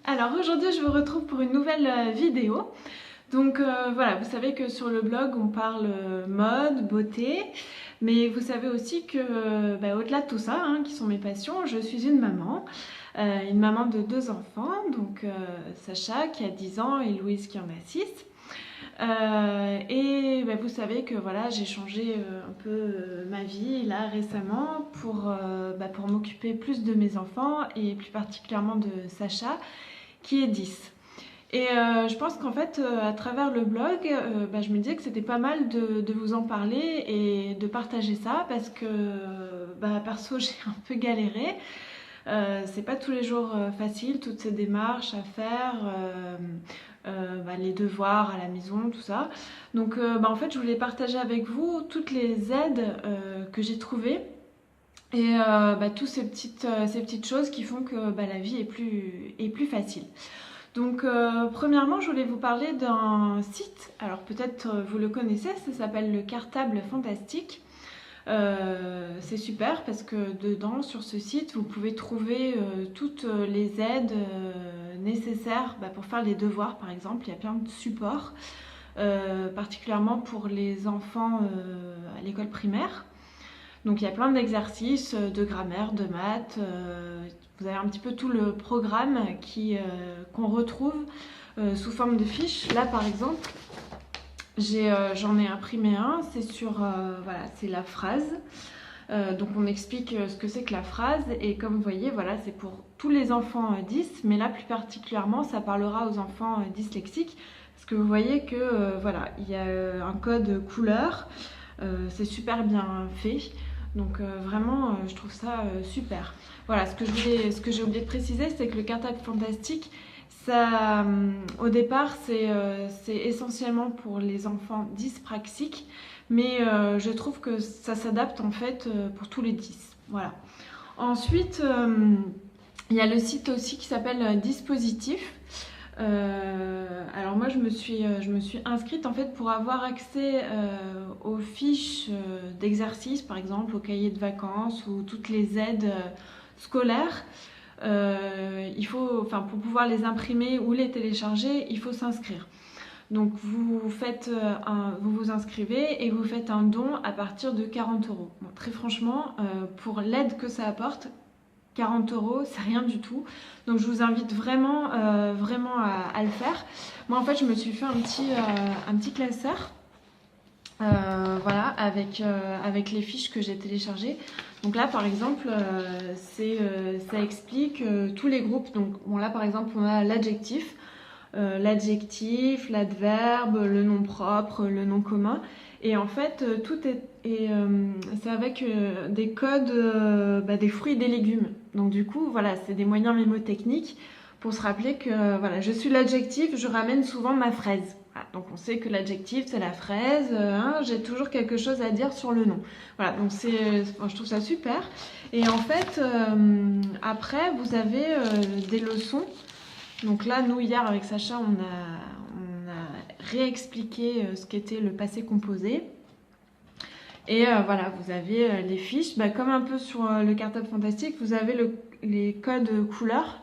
Alors aujourd'hui je vous retrouve pour une nouvelle vidéo. Donc voilà, vous savez que sur le blog on parle mode, beauté, mais vous savez aussi que au-delà de tout ça, qui sont mes passions, je suis une maman de 2 enfants, donc Sacha qui a 10 ans et Louise qui en a 6. Vous savez que voilà, j'ai changé un peu ma vie là récemment pour m'occuper plus de mes enfants et plus particulièrement de Sacha qui est 10. Et je pense qu'en fait, à travers le blog, je me disais que c'était pas mal de vous en parler et de partager ça parce que perso j'ai un peu galéré. C'est pas tous les jours facile, toutes ces démarches à faire, les devoirs à la maison, tout ça. Donc en fait je voulais partager avec vous toutes les aides que j'ai trouvées et toutes ces petites choses qui font que la vie est plus facile. Donc premièrement je voulais vous parler d'un site, alors peut-être vous le connaissez, ça s'appelle le Cartable Fantastique. C'est super parce que dedans sur ce site vous pouvez trouver toutes les aides nécessaires pour faire les devoirs par exemple. Il y a plein de supports, particulièrement pour les enfants à l'école primaire. Donc il y a plein d'exercices de grammaire, de maths, vous avez un petit peu tout le programme qu'on retrouve sous forme de fiches. Là par exemple, j'en ai imprimé un, c'est c'est la phrase. Donc on explique ce que c'est que la phrase et comme vous voyez, voilà, c'est pour tous les enfants 10, mais là plus particulièrement ça parlera aux enfants dyslexiques parce que vous voyez que il y a un code couleur, c'est super bien fait. Donc vraiment je trouve ça super. Voilà, ce que j'ai oublié de préciser, c'est que le Cartable Fantastique, ça, au départ c'est essentiellement pour les enfants dyspraxiques, mais je trouve que ça s'adapte en fait pour tous les 10. Voilà. Ensuite il y a le site aussi qui s'appelle Dispositif. Alors moi je me suis inscrite en fait pour avoir accès aux fiches d'exercices par exemple, aux cahiers de vacances ou toutes les aides scolaires. Il faut, pour pouvoir les imprimer ou les télécharger, il faut s'inscrire. Donc vous vous inscrivez et vous faites un don à partir de 40 euros. Bon, très franchement, pour l'aide que ça apporte, 40 euros, c'est rien du tout. Donc je vous invite vraiment, vraiment à le faire. Moi en fait je me suis fait un petit classeur. Voilà, avec les fiches que j'ai téléchargées. Donc là par exemple ça explique tous les groupes. Donc bon, là par exemple on a l'adjectif, l'adverbe, le nom propre, le nom commun. Et en fait, tout c'est avec des codes des fruits et des légumes. Donc du coup, voilà, c'est des moyens mémotechniques pour se rappeler que voilà, je suis l'adjectif, je ramène souvent ma fraise. Voilà, donc on sait que l'adjectif c'est la fraise, j'ai toujours quelque chose à dire sur le nom. Voilà, donc je trouve ça super. Et en fait, après, vous avez des leçons. Donc là, nous hier avec Sacha, on a réexpliqué ce qu'était le passé composé. Et voilà, vous avez les fiches, comme un peu sur le Cartable Fantastique, vous avez les codes couleurs.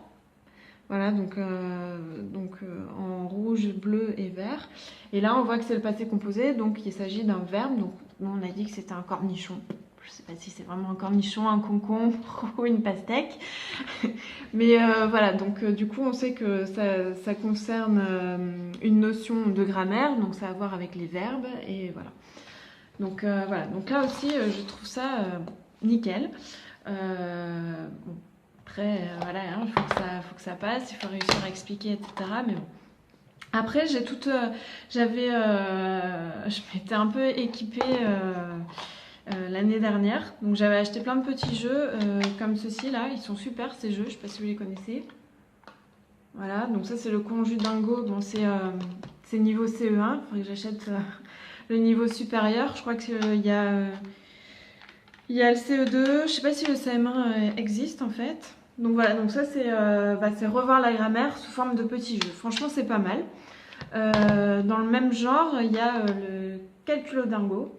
Voilà, donc en rouge, bleu et vert. Et là, on voit que c'est le passé composé, donc il s'agit d'un verbe. Donc nous, on a dit que c'était un cornichon. Je ne sais pas si c'est vraiment un cornichon, un concombre ou une pastèque. Mais voilà, donc du coup, on sait que ça concerne une notion de grammaire, donc ça a à voir avec les verbes. Et voilà. Donc voilà, donc là aussi, je trouve ça nickel. Bon. Après, voilà, il faut que ça passe, il faut réussir à expliquer, etc. Mais bon. Après, je m'étais un peu équipée l'année dernière. Donc j'avais acheté plein de petits jeux comme ceux-ci là. Ils sont super ces jeux, je ne sais pas si vous les connaissez. Voilà, donc ça c'est le Conju Dingo. Bon, c'est niveau CE1. Il faudrait que j'achète le niveau supérieur. Je crois qu'il y a le CE2. Je ne sais pas si le CM1 existe en fait. Donc voilà, donc ça c'est revoir la grammaire sous forme de petits jeux. Franchement c'est pas mal. Dans le même genre, il y a le Calculo Dingo.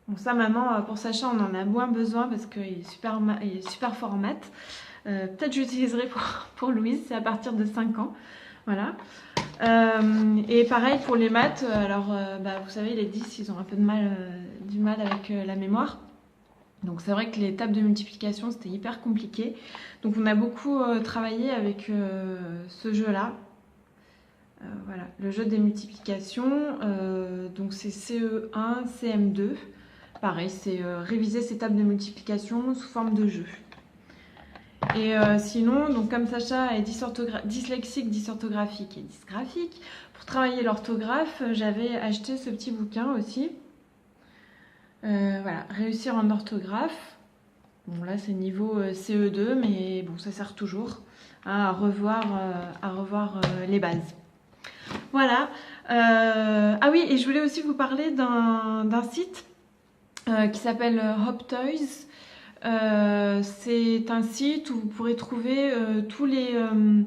Bon ça maintenant pour Sacha on en a moins besoin parce qu'il est super fort en maths. Peut-être j'utiliserai pour Louise, c'est à partir de 5 ans. Voilà. Et pareil pour les maths, alors vous savez, les 10, ils ont un peu du mal avec la mémoire. Donc c'est vrai que les tables de multiplication, c'était hyper compliqué. Donc on a beaucoup travaillé avec ce jeu-là. Voilà, le jeu des multiplications, donc c'est CE1, CM2. Pareil, c'est réviser ces tables de multiplication sous forme de jeu. Et sinon, donc comme Sacha est dyslexique, dysorthographique et dysgraphique, pour travailler l'orthographe, j'avais acheté ce petit bouquin aussi. Voilà, réussir en orthographe. Bon là c'est niveau CE2, mais bon ça sert toujours à revoir les bases. Voilà. Ah oui, et je voulais aussi vous parler d'un site qui s'appelle Hop Toys. C'est un site où vous pourrez trouver tout le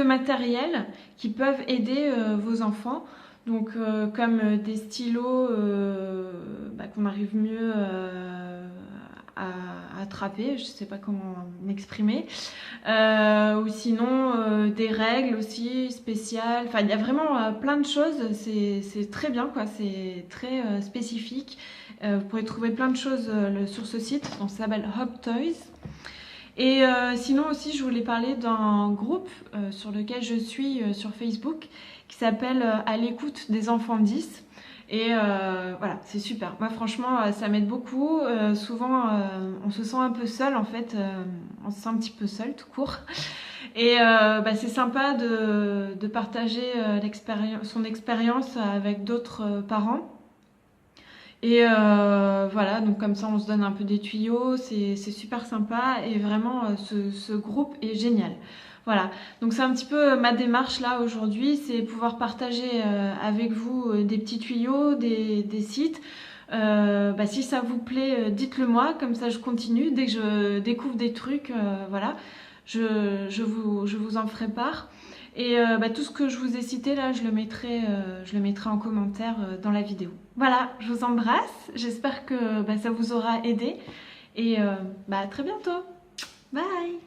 matériel qui peuvent aider vos enfants. Donc comme des stylos qu'on arrive mieux à attraper, je ne sais pas comment m'exprimer, ou sinon des règles aussi spéciales. Enfin, il y a vraiment plein de choses. C'est très bien, quoi. C'est très spécifique. Vous pourrez trouver plein de choses sur ce site. Donc, ça s'appelle Hop Toys. Et sinon aussi, je voulais parler d'un groupe sur lequel je suis sur Facebook qui s'appelle À l'écoute des enfants 10. Et voilà, c'est super. Moi, franchement, ça m'aide beaucoup. Souvent, on se sent un peu seul, en fait. On se sent un petit peu seul, tout court. Et c'est sympa de partager son expérience avec d'autres parents. Et voilà, donc comme ça, on se donne un peu des tuyaux. C'est super sympa. Et vraiment, ce groupe est génial. Voilà, donc c'est un petit peu ma démarche là aujourd'hui, c'est pouvoir partager avec vous des petits tuyaux, des sites. Si ça vous plaît, dites-le moi, comme ça je continue. Dès que je découvre des trucs, voilà, je vous en ferai part. Et tout ce que je vous ai cité là, je le mettrai en commentaire dans la vidéo. Voilà, je vous embrasse, j'espère que ça vous aura aidé. Et à très bientôt. Bye!